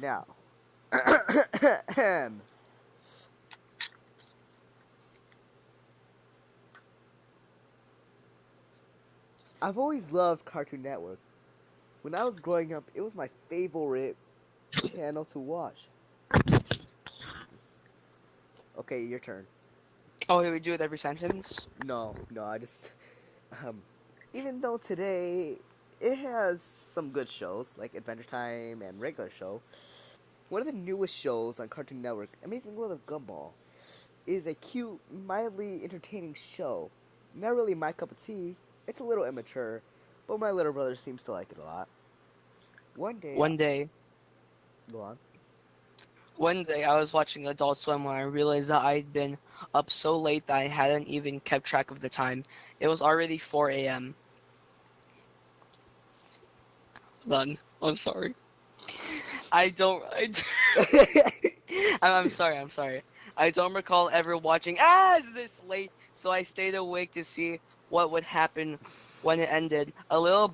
Now, I've always loved Cartoon Network. When I was growing up, it was my favorite channel to watch. Okay, your turn. Oh, we do it every sentence? No, I just um, even though today it has some good shows like Adventure Time and regular show, one of the newest shows on Cartoon Network, Amazing World of Gumball, is a cute, mildly entertaining show. Not really my cup of tea. It's a little immature, but my little brother seems to like it a lot. One day, One day, go on. one day I was watching Adult Swim when I realized that I'd been up so late that I hadn't even kept track of the time. It was already 4 a.m. Done. I'm sorry. I don't. I'm sorry. I don't recall ever watching as this late, so I stayed awake to see what would happen when it ended. A little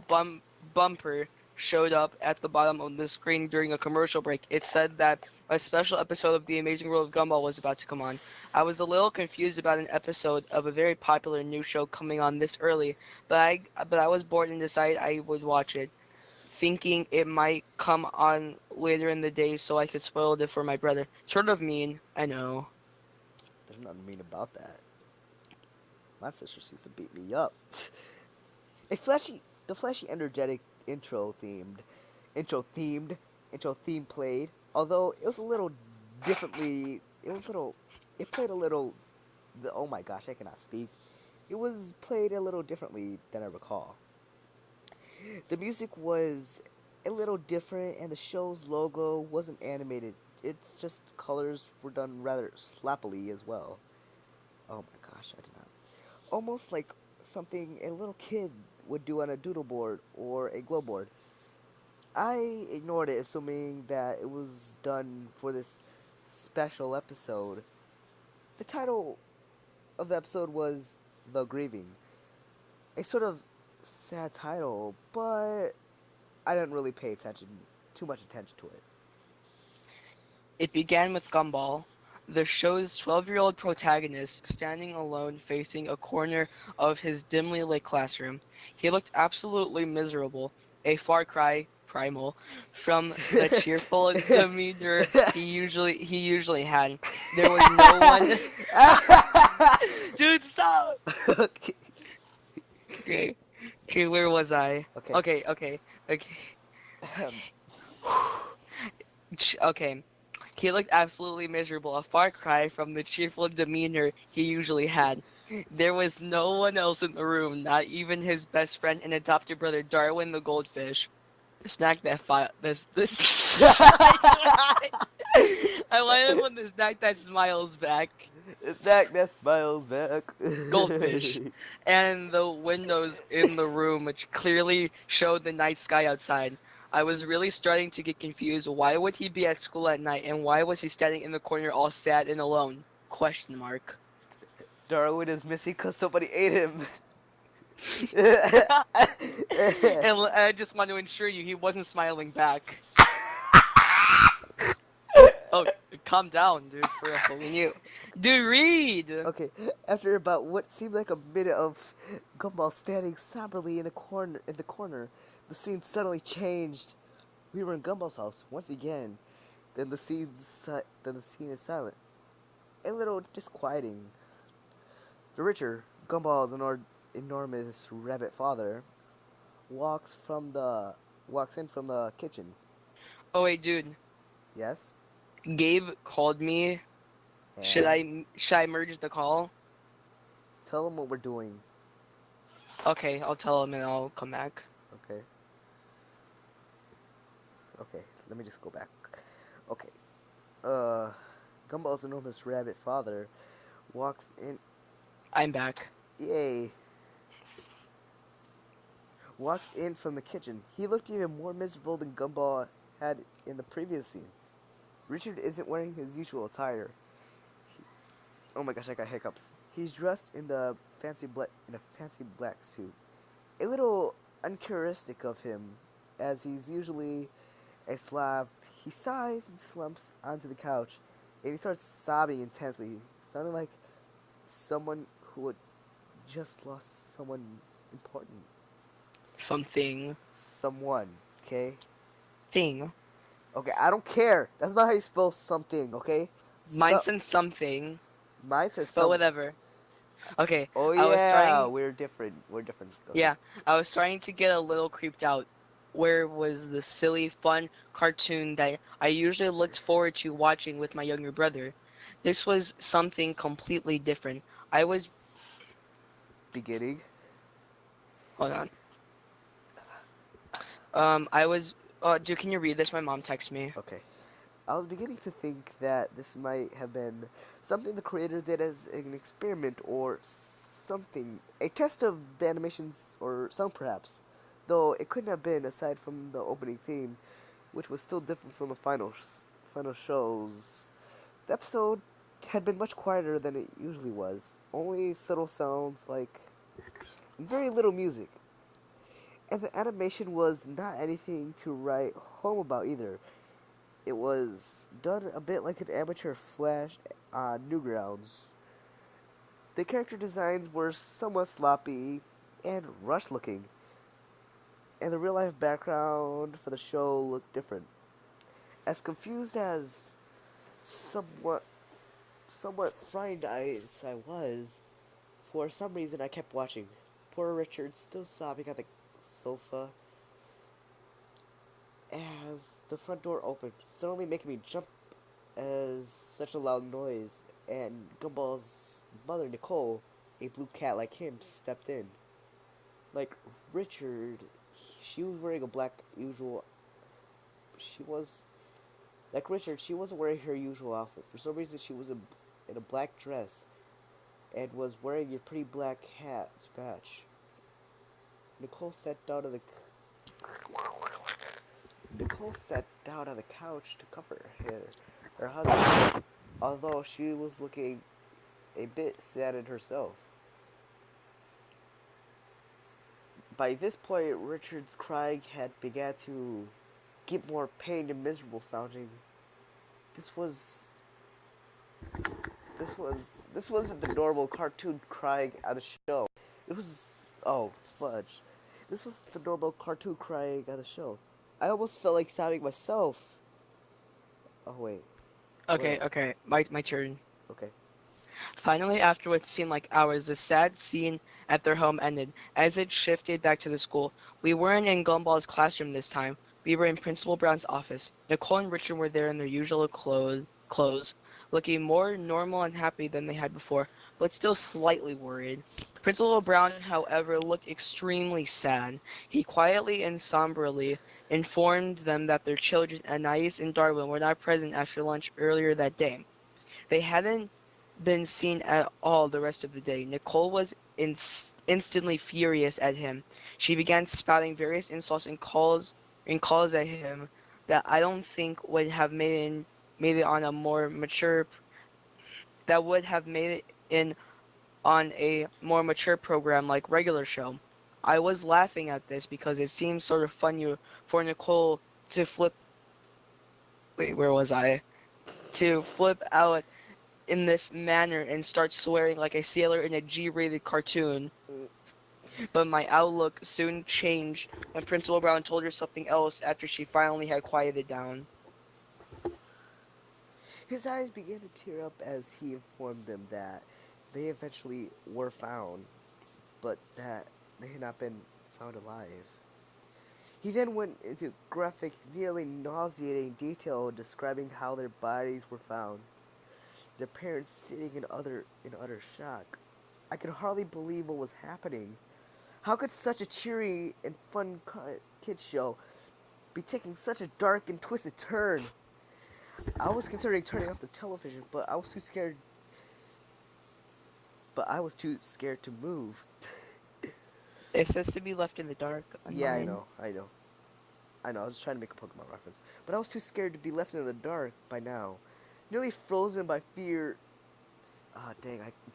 bumper showed up at the bottom of the screen during a commercial break. It said that a special episode of The Amazing World of Gumball was about to come on. I was a little confused about an episode of a very popular new show coming on this early, but I was bored and decided I would watch it thinking it might come on later in the day so I could spoil it for my brother. Sort of mean, I know. There's nothing mean about that. My sister used to beat me up. The flashy, energetic intro themed, intro theme played. Although it was a little differently. It played a little. Oh my gosh, I cannot speak. It was played a little differently than I recall. The music was a little different, and the show's logo wasn't animated. It's just colors were done rather slappily as well. Oh my gosh, I did not. Almost like something a little kid would do on a doodle board or a glow board. I ignored it, assuming that it was done for this special episode. The title of the episode was The Grieving. A sort of sad title, but I didn't really pay too much attention to it. It began with Gumball, the show's 12-year-old protagonist, standing alone facing a corner of his dimly lit classroom. He looked absolutely miserable, a far cry primal from the cheerful demeanor he usually had. There was no one. Dude, stop. Okay. Okay, okay, where was I? Okay. Okay. Okay. He looked absolutely miserable, a far cry from the cheerful demeanor he usually had. There was no one else in the room, not even his best friend and adopted brother Darwin the goldfish. The snack that this I wanted one the snack that smiles back. It's that smiles back. Goldfish. And the windows in the room which clearly showed the night sky outside. I was really starting to get confused. Why would he be at school at night and why was he standing in the corner all sad and alone? Question mark. Darwin is missing because somebody ate him. And I just want to ensure you he wasn't smiling back. Oh, calm down, dude, for a fucking you. Dude, read! Okay, after about what seemed like a minute of Gumball standing somberly in the corner, the scene suddenly changed. We were in Gumball's house once again. Then the scene is silent, a little disquieting. The Richer, Gumball's enormous rabbit father, walks from the walks in from the kitchen. Oh wait, dude. Yes, Gabe called me. Should and I merge the call? tell him what we're doing. Okay, I'll tell him and I'll come back. Okay. Okay. Let me just go back. Okay. Uh, Gumball's enormous rabbit father walks in. I'm back. Yay! Walks in from the kitchen. He looked even more miserable than Gumball had in the previous scene. Richard isn't wearing his usual attire. Oh my gosh, I got hiccups. He's dressed in a fancy black suit. A little uncharacteristic of him, as he's usually a slab. He sighs and slumps onto the couch, and he starts sobbing intensely, sounding like someone who had just lost someone important. Something. Someone, okay? Thing. Okay, I don't care. That's not how you spell something, okay? Mine So, says something, mine says but some. whatever. Okay, Oh I was yeah, trying. we're different. We're different. Okay. Yeah, I was trying to get a little creeped out. Where was the silly, fun cartoon that I usually looked forward to watching with my younger brother? This was something completely different. I was. Beginning. Hold on. I was. Dude, can you read this? My mom texted me. Okay. I was beginning to think that this might have been something the creator did as an experiment or something. A test of the animations or some perhaps. Though it couldn't have been aside from the opening theme, which was still different from the final shows. The episode had been much quieter than it usually was. Only subtle sounds like and very little music. And the animation was not anything to write home about either. It was done a bit like an amateur flash on Newgrounds. The character designs were somewhat sloppy and rushed looking, and the real life background for the show looked different. As confused as somewhat frightened as I was, for some reason I kept watching. Poor Richard still sobbing on the sofa as the front door opened, suddenly making me jump as such a loud noise, and Gumball's mother, Nicole, a blue cat like him, stepped in. Like Richard, she was wearing a black usual. She was like Richard. She wasn't wearing her usual outfit. For some reason, she was in a black dress and was wearing a pretty black hat to match. Nicole sat down on the Nicole sat down on the couch to comfort her husband, although she was looking a bit saddened herself. By this point, Richard's crying had begun to get more pained and miserable sounding. This was this wasn't the normal cartoon crying on the show. It was oh fudge. This was the normal cartoon crying on the show. I almost felt like sobbing myself. Oh wait, wait, Okay, okay, my turn. okay. Finally, after what seemed like hours, the sad scene at their home ended. As it shifted back to the school, we weren't in Gumball's classroom this time. We were in Principal Brown's office. Nicole and Richard were there in their usual clothes, looking more normal and happy than they had before, but still slightly worried. Principal Brown, however, looked extremely sad. He quietly and somberly informed them that their children, Anais and Darwin, were not present after lunch earlier that day. They hadn't been seen at all the rest of the day. Nicole was instantly furious at him. She began spouting various insults and calls at him that I don't think would have made it on a more mature that would have made it in on a more mature program like regular show. I was laughing at this because it seemed sort of funny for Nicole to flip. Wait, where was I? To flip out in this manner and start swearing like a sailor in a G-rated cartoon. But my outlook soon changed when Principal Brown told her something else after she finally had quieted down. His eyes began to tear up as he informed them that they eventually were found, but that they had not been found alive. He then went into graphic, nearly nauseating detail describing how their bodies were found, their parents sitting in utter shock. I could hardly believe what was happening. How could such a cheery and fun kids show be taking such a dark and twisted turn? I was considering turning off the television, but I was too scared. But I was too scared to move. It says to be left in the dark on Yeah, mine. I know. I was just trying to make a Pokemon reference, but I was too scared to be left in the dark by now, nearly frozen by fear. Ah, dang! I'm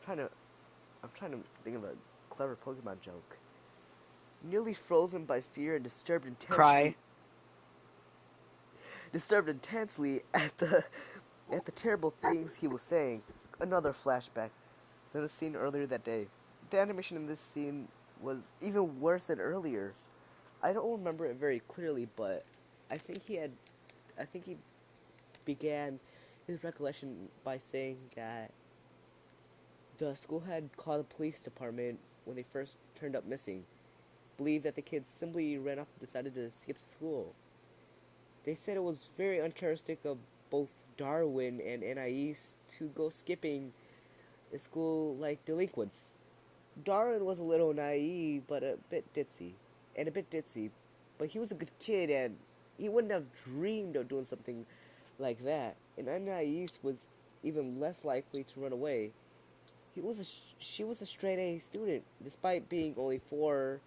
trying to think of a clever Pokemon joke. Nearly frozen by fear and disturbed Cry. intensely. disturbed intensely at the terrible things he was saying. Another flashback. Then the scene earlier that day. The animation in this scene was even worse than earlier. I don't remember it very clearly, but I think he had I think he began his recollection by saying that the school had called the police department when they first turned up missing. Believed that the kids simply ran off and decided to skip school. They said it was very uncharacteristic of both Darwin and Anais to go skipping school like delinquents. Darwin was a little naive, but a bit ditzy. But he was a good kid, and he wouldn't have dreamed of doing something like that. And Anais was even less likely to run away. She was a straight A student, despite being only 4,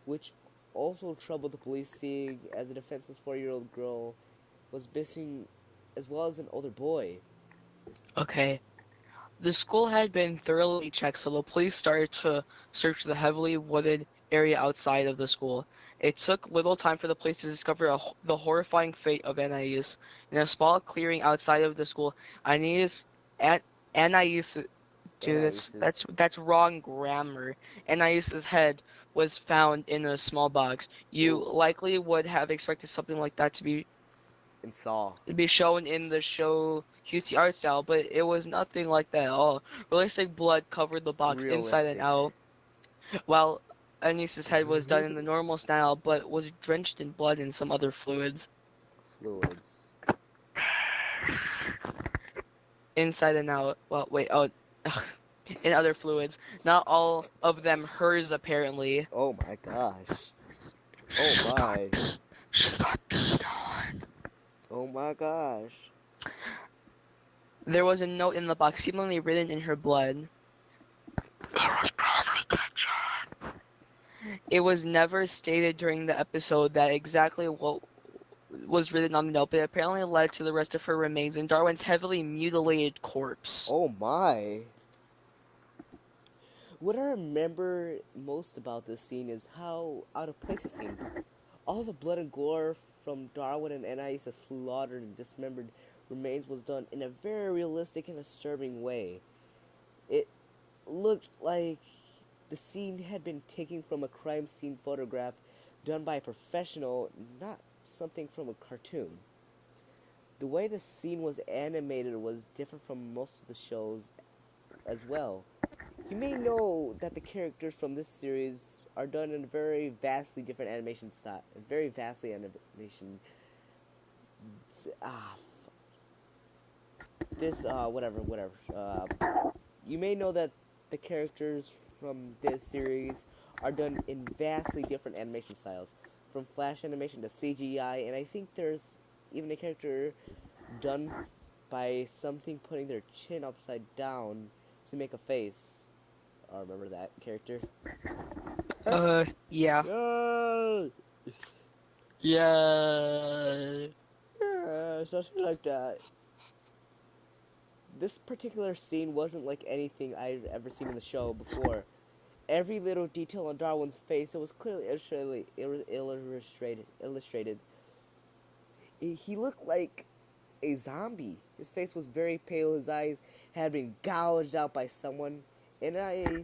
which also troubled the police, seeing as a defenseless 4-year-old girl was missing, as well as an older boy. Okay. The school had been thoroughly checked, so the police started to search the heavily wooded area outside of the school. It took little time for the police to discover the horrifying fate of Anais. In a small clearing outside of the school, Anais, An- Anais, dude, Anais's that's wrong grammar. Anais's head was found in a small box. You ooh likely would have expected something like that and Saw to be shown in the show cutesy art style, but it was nothing like that at all. Realistic blood covered the box inside and realistic out, while Anis's head was done in the normal style, but was drenched in blood and some other fluids. fluids. Inside and out. Well, wait, oh, in other fluids. Not all of them hers, apparently. Oh my gosh. Oh my. She got peed on. Oh my gosh. There was a note in the box, seemingly written in her blood. It was probably ketchup. It was never stated during the episode that exactly what was written on the note, but it apparently led to the rest of her remains in Darwin's heavily mutilated corpse. Oh my. What I remember most about this scene is how out of place it seemed. All the blood and gore from Darwin and Anais' slaughtered and dismembered remains was done in a very realistic and disturbing way. It looked like the scene had been taken from a crime scene photograph done by a professional, not something from a cartoon. The way the scene was animated was different from most of the shows as well. You may know that the characters from this series are done in a very vastly different animation style, very vastly animation. Ah, this whatever. You may know that the characters from this series are done in vastly different animation styles, from flash animation to CGI, and I think there's even a character done by something putting their chin upside down to make a face. I remember that character. Yeah. Yeah, Yeah. yeah, something like that. This particular scene wasn't like anything I'd ever seen in the show before. Every little detail on Darwin's face, it was clearly illustrated. He looked like a zombie. His face was very pale. His eyes had been gouged out by someone, and I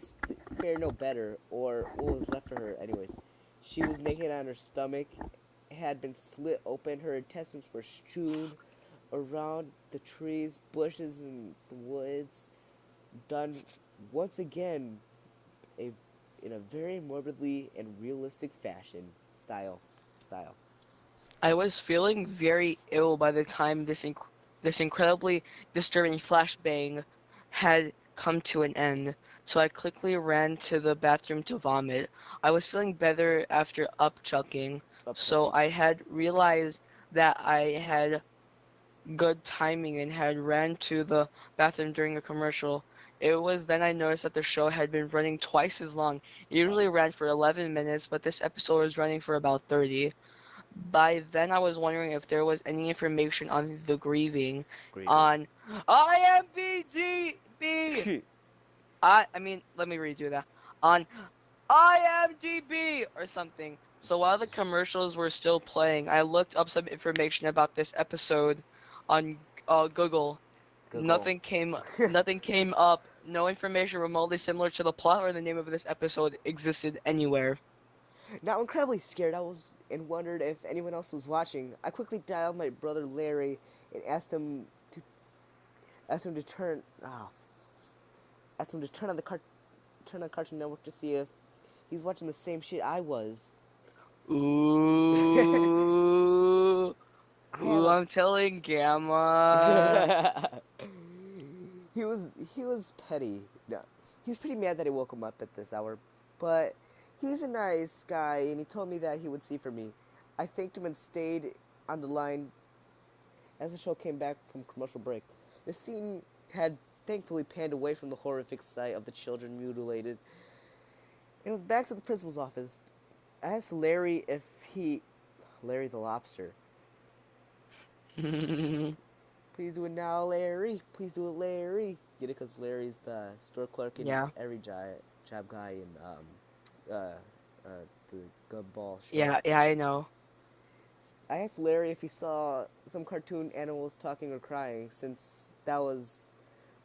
fared no better, or what was left of her, anyways. She was naked on her stomach, had been slit open. Her intestines were strewn around the trees, bushes, and the woods. Done once again, a in a very morbidly and realistic fashion style. I was feeling very ill by the time this incredibly disturbing flashbang had come to an end, so I quickly ran to the bathroom to vomit. I was feeling better after upchucking, so Upchucking. I had realized that I had good timing and had ran to the bathroom during a commercial. It was then I noticed that the show had been running twice as long. It usually ran Twice. for 11 minutes, but this episode was running for about 30. By then, I was wondering if there was any information on the grieving Grieving. on IMDb. I mean, let me redo that. On IMDb or something. So while the commercials were still playing, I looked up some information about this episode on Google. Google. Nothing came up. No information remotely similar to the plot or the name of this episode existed anywhere. Now incredibly scared, I was and wondered if anyone else was watching. I quickly dialed my brother Larry and asked him to turn on turn on Cartoon Network to see if he's watching the same shit I was. Ooh, I have ooh, a I'm telling Gamma. he was petty. No, he was pretty mad that I woke him up at this hour, but he's a nice guy, and he told me that he would see for me. I thanked him and stayed on the line as the show came back from commercial break. The scene had thankfully panned away from the horrific sight of the children mutilated. It was back to the principal's office. I asked Larry the lobster, please do it now, Larry. Please do it, Larry. Get it? Because Larry's the store clerk in Yeah, every job guy in the Gumball show. yeah, I know. I asked Larry if he saw some cartoon animals talking or crying, since that was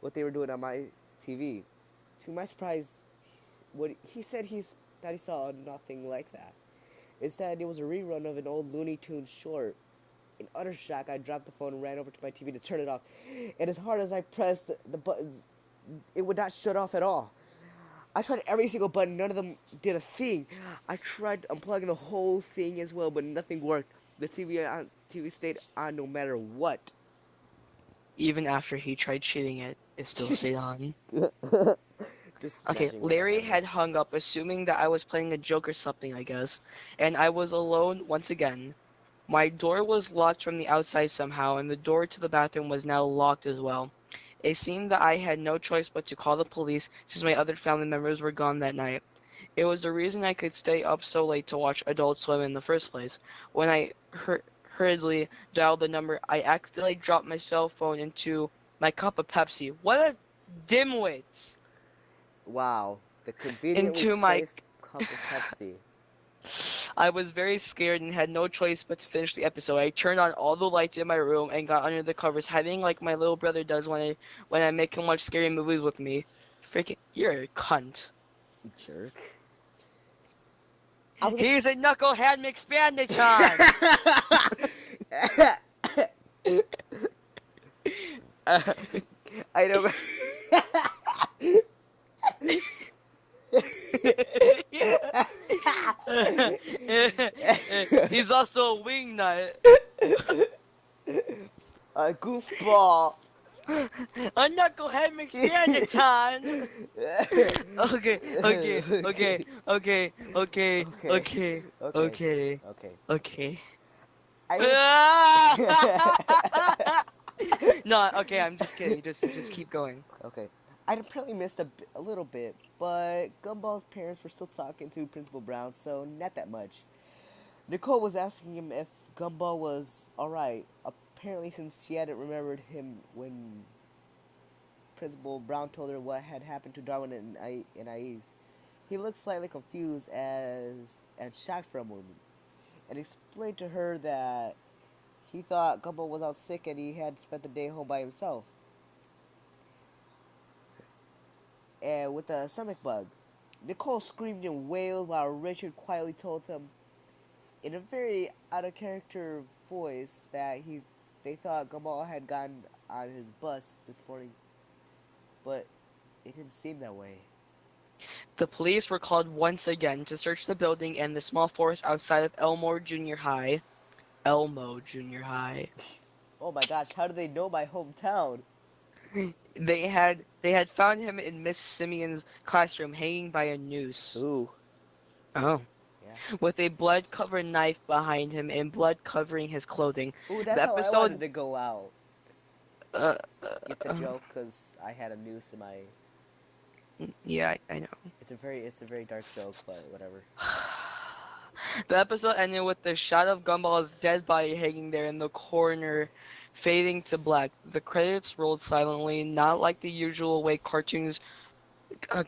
what they were doing on my TV. To my surprise, what he said that he saw nothing like that. Instead, it was a rerun of an old Looney Tunes short. In utter shock, I dropped the phone and ran over to my TV to turn it off. And as hard as I pressed the buttons, it would not shut off at all. I tried every single button, none of them did a thing. I tried unplugging the whole thing as well, but nothing worked. The TV stayed on no matter what. Even after he tried cheating it, it still stayed on. Just Okay, smashing with the Larry hammer. had hung up, assuming that I was playing a joke or something, I guess, and I was alone once again. My door was locked from the outside somehow, and the door to the bathroom was now locked as well. It seemed that I had no choice but to call the police since my other family members were gone that night. It was the reason I could stay up so late to watch Adult Swim in the first place. When I hurriedly dialed the number, I accidentally dropped my cell phone into my cup of Pepsi. What a dimwit! Wow, the conveniently Into my placed cup of Pepsi. I was very scared and had no choice but to finish the episode. I turned on all the lights in my room and got under the covers, hiding like my little brother does when I make him watch scary movies with me. Freaking, you're a cunt. You jerk. I was He's a knucklehead McSpanditon! I don't. He's also a wingnut. A goofball. A knucklehead McSpanditon! Okay, okay, okay, okay, okay, okay, okay, Okay. okay. I No, okay, I'm just kidding. Just keep going. okay. I'd apparently missed a little bit, but Gumball's parents were still talking to Principal Brown, so not that much. Nicole was asking him if Gumball was alright, apparently since she hadn't remembered him when Principal Brown told her what had happened to Darwin and Ice. He looked slightly confused and shocked for a moment, and explained to her that he thought Gumball was out sick and he had spent the day home by himself. And with a stomach bug. Nicole screamed and wailed while Richard quietly told them in a very out of character voice that they thought Gumball had gotten on his bus this morning, but it didn't seem that way. The police were called once again to search the building and the small forest outside of Elmore Junior High. Elmo Junior High. Oh my gosh, how do they know my hometown? They had found him in Miss Simeon's classroom hanging by a noose. Ooh. Oh. Yeah. With a blood-covered knife behind him and blood covering his clothing. Ooh, that's The how I episode wanted to go out. uh, Get the joke? Because I had a noose in my... yeah, I know. It's a very dark joke, but whatever. The episode ended with the shot of Gumball's dead body hanging there in the corner, fading to black. The credits rolled silently, not like the usual way cartoons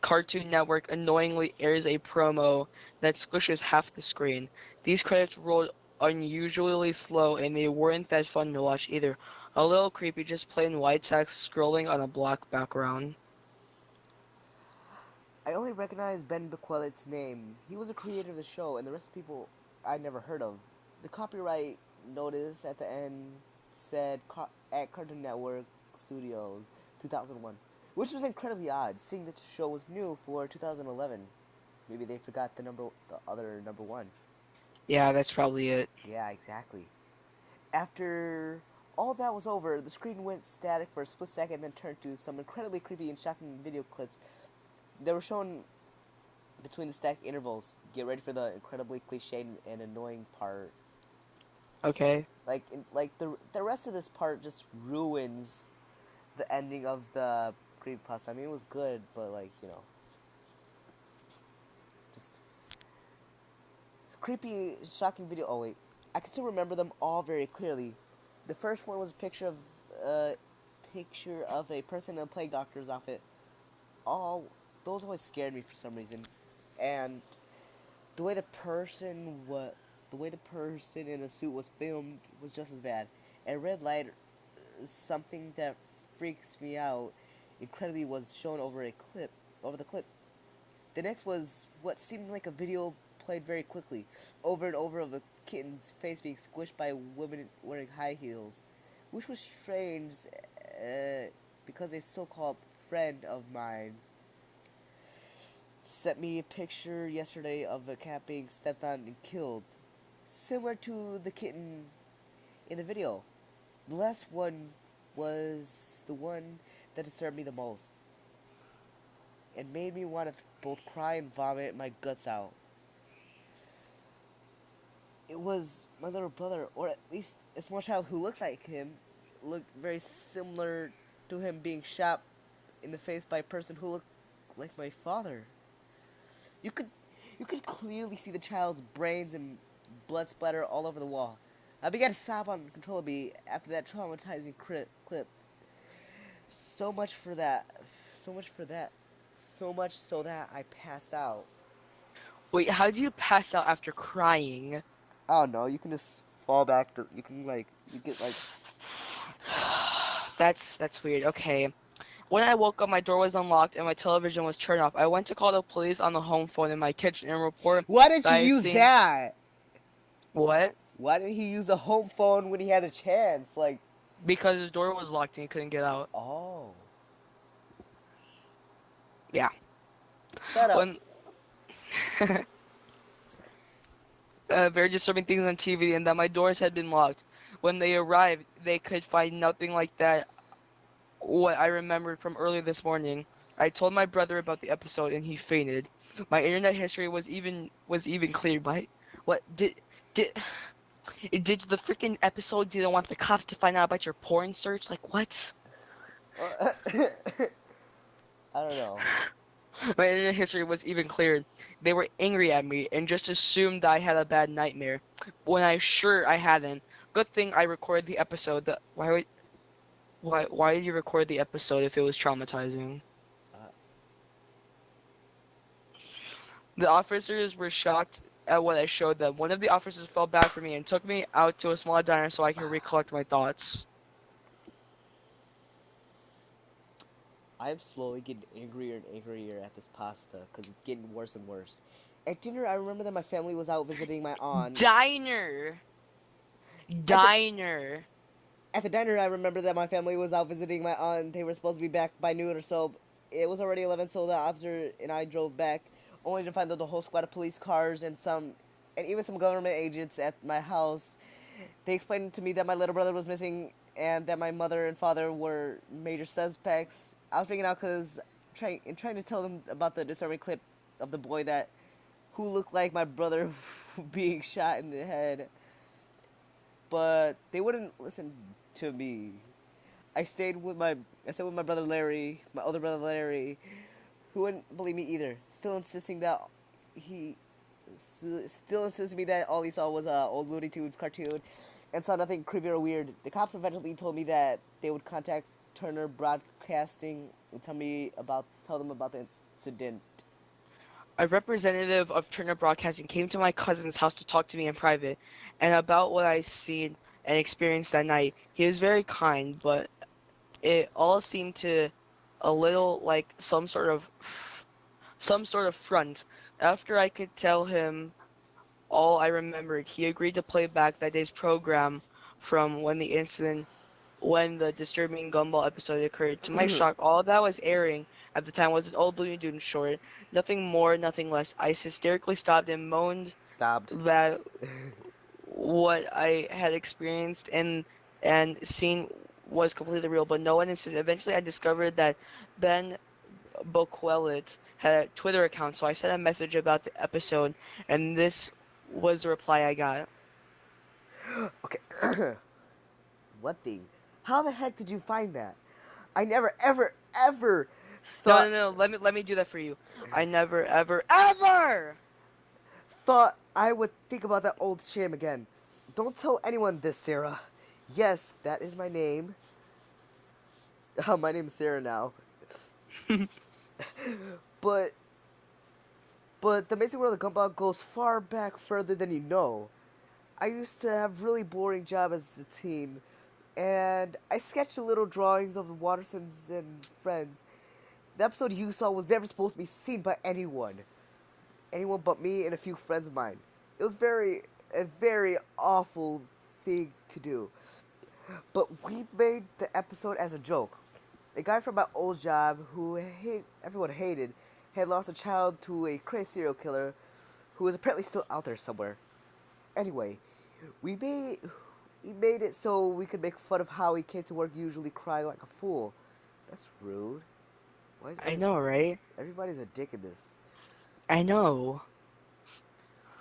Cartoon Network annoyingly airs a promo that squishes half the screen. These credits rolled unusually slow and they weren't that fun to watch either. A little creepy, just plain white text scrolling on a black background. I only recognize Ben Bequelet's name. He was a creator of the show, and the rest of the people I never heard of. The copyright notice at the end said at Cartoon Network Studios 2001, which was incredibly odd, seeing that the show was new for 2011. Maybe they forgot the other number one. Yeah, that's probably it. Yeah, exactly. After all that was over, the screen went static for a split second, then turned to some incredibly creepy and shocking video clips. They were shown between the stacked intervals. Get ready for the incredibly cliched and annoying part. Okay. The rest of this part just ruins the ending of the creepypasta. I mean, it was good, but just creepy, shocking video. Oh wait, I can still remember them all very clearly. The first one was a picture of a person in a plague doctor's outfit. All those always scared me for some reason, and the way the person was, the way the person in a suit was filmed was just as bad. And red light, something that freaks me out incredibly, was shown over the clip. The next was what seemed like a video played very quickly, over and over, of a kitten's face being squished by a woman wearing high heels, which was strange, because a so-called friend of mine sent me a picture yesterday of a cat being stepped on and killed, similar to the kitten in the video. The last one was the one that disturbed me the most. It made me want to both cry and vomit my guts out. It was my little brother, or at least a small child who looked like him, looked very similar to him, being shot in the face by a person who looked like my father. You could you could clearly see the child's brains and blood splatter all over the wall. I began to sob uncontrollably after that traumatizing clip. So much for that. So much for that. So much so that I passed out. Wait, how do you pass out after crying? I don't know. You can just fall back to. You can You get That's weird. Okay. When I woke up, my door was unlocked and my television was turned off. I went to call the police on the home phone in my kitchen and report Why didn't that you I had use seen that? what? Why didn't he use a home phone when he had a chance? Because his door was locked and he couldn't get out. Oh, Yeah. shut up. When very disturbing things on TV and that my doors had been locked. When they arrived, they could find nothing like that. What I remembered from early this morning. I told my brother about the episode and he fainted. My internet history was even cleared. What did did the freaking episode didn't want the cops to find out about your porn search? Like what? I don't know. My internet history was even cleared. They were angry at me and just assumed I had a bad nightmare. When I hadn't. Good thing I recorded the episode. Why did you record the episode if it was traumatizing? Uh, The officers were shocked at what I showed them. One of the officers felt bad for me and took me out to a small diner so I could recollect my thoughts. I'm slowly getting angrier and angrier at this pasta because it's getting worse and worse. At dinner, I remember that my family was out visiting my aunt. Diner! At the Diner! at the diner, I remember that my family was out visiting my aunt. They were supposed to be back by noon or so. It was already 11, so the officer and I drove back, only to find the whole squad of police cars and even some government agents at my house. They explained to me that my little brother was missing and that my mother and father were major suspects. I was freaking out because trying to tell them about the disturbing clip of the boy that who looked like my brother being shot in the head, but they wouldn't listen to me. I stayed with my brother Larry, my older brother Larry, who wouldn't believe me either. He still insisted to me that all he saw was a old Looney Tunes cartoon, and saw nothing creepy or weird. The cops eventually told me that they would contact Turner Broadcasting and tell them about incident? A representative of Turner Broadcasting came to my cousin's house to talk to me in private and about what I seen and experienced that night. He was very kind, but it all seemed to a little like some sort of front. After I could tell him all I remembered, he agreed to play back that day's program from when the disturbing Gumball episode occurred. To my shock, all that was airing at the time was an old Looney Tunes short. Nothing more, nothing less. I hysterically stopped and moaned Stopped. that what I had experienced and seen was completely real, but no one insisted. Eventually, I discovered that Ben Boquelit had a Twitter account, so I sent a message about the episode, and this was the reply I got. Okay. One thing. How the heck did you find that? I never, ever, ever No, no, thought no. Let me do that for you. I never, ever, ever. thought I would think about that old shame again. Don't tell anyone this, Sarah. Yes, that is my name. My name is Sarah now. But the amazing world of Gumball goes far back further than you know. I used to have really boring job as a teen, and I sketched little drawings of the Watersons and friends. The episode you saw was never supposed to be seen by anyone but me and a few friends of mine. It was a very awful thing to do. But we made the episode as a joke. A guy from my old job everyone hated had lost a child to a crazy serial killer who is apparently still out there somewhere. Anyway, we made we made it so we could make fun of how he came to work usually crying like a fool. That's rude. Why is I know, right? everybody's a dick in this? I know.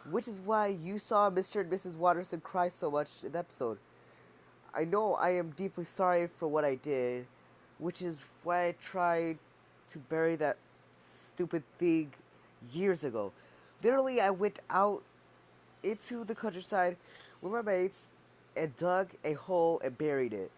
Which is why you saw Mr. and Mrs. Watterson cry so much in the episode. I know I am deeply sorry for what I did, which is why I tried to bury that stupid thing years ago. Literally, I went out into the countryside with my mates and dug a hole and buried it.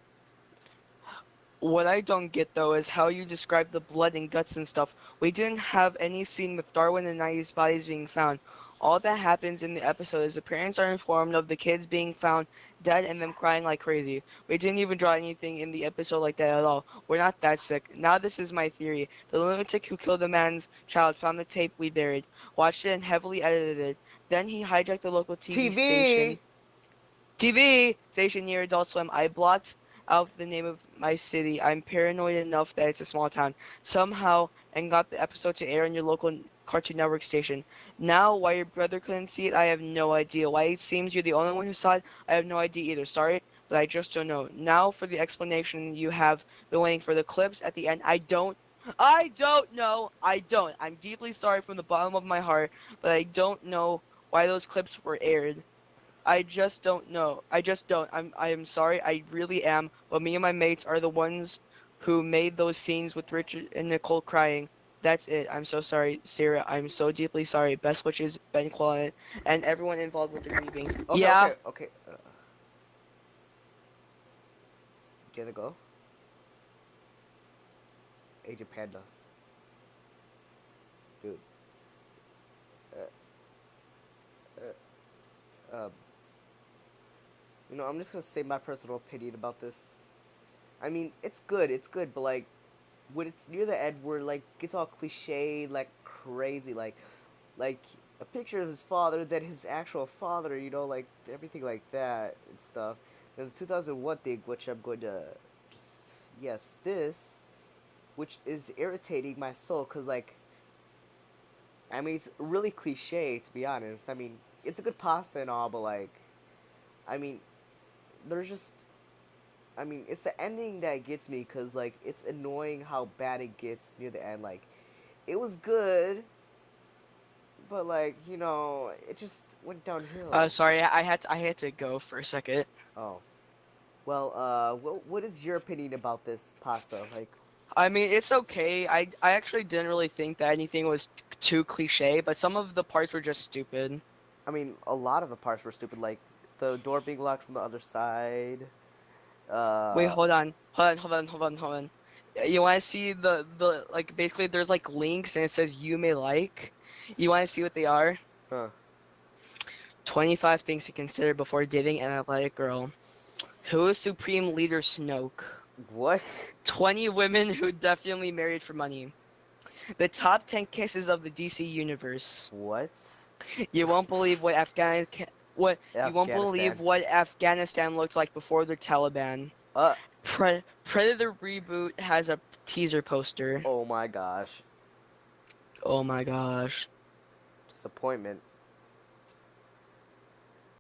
What I don't get though is how you describe the blood and guts and stuff. We didn't have any scene with Darwin and Nai's bodies being found. All that happens in the episode is the parents are informed of the kids being found dead and them crying like crazy. We didn't even draw anything in the episode like that at all. We're not that sick. Now this is my theory. The lunatic who killed the man's child found the tape we buried, watched it and heavily edited it. Then he hijacked the local TV! TV station near Adult Swim. I blocked out the name of my city. I'm paranoid enough that it's a small town. Somehow, and got the episode to air on your local Cartoon Network station. Now, why your brother couldn't see it, I have no idea. Why it seems you're the only one who saw it, I have no idea either. Sorry, but I just don't know. Now, for the explanation you have been waiting for the clips at the end. I don't know. I don't. I'm deeply sorry from the bottom of my heart, but I don't know why those clips were aired. I just don't know. I just don't. I am sorry. I really am. But me and my mates are the ones who made those scenes with Richard and Nicole crying. That's it. I'm so sorry, Sarah. I'm so deeply sorry. Best wishes, Ben Quallen, and everyone involved with the grieving. Okay, Yeah. okay, okay. Do you have to go? Agent Panda. Dude. Uh, um, I'm just gonna say my personal opinion about this. I mean, it's good, but like, when it's near the end, where like gets all cliche, like crazy, like a picture of his father, then his actual father, like everything like that and stuff. Then the 2001 thing, which I'm going to just yes, this, which is irritating my soul, cause like, I mean, it's really cliche to be honest. I mean, it's a good pasta and all, but like, I mean, there's just I mean, it's the ending that gets me because, like, it's annoying how bad it gets near the end. Like, it was good, but, like, it just went downhill. Sorry. I had to go for a second. Oh. Well, what is your opinion about this pasta? Like, I mean, it's okay. I actually didn't really think that anything was too cliche, but some of the parts were just stupid. I mean, a lot of the parts were stupid. Like, the door being locked from the other side. Wait, Uh, hold on. Hold on. You want to see the like basically there's like links and it says you may like. You want to see what they are? Huh. 25 things to consider before dating an athletic girl. Who is Supreme Leader Snoke? What? 20 women who definitely married for money. The top 10 kisses of the DC universe. What? You won't believe what you won't believe Afghanistan. what Afghanistan looked like before the Taliban. Uh. Predator reboot has a teaser poster. Oh my gosh. Oh my gosh. Disappointment.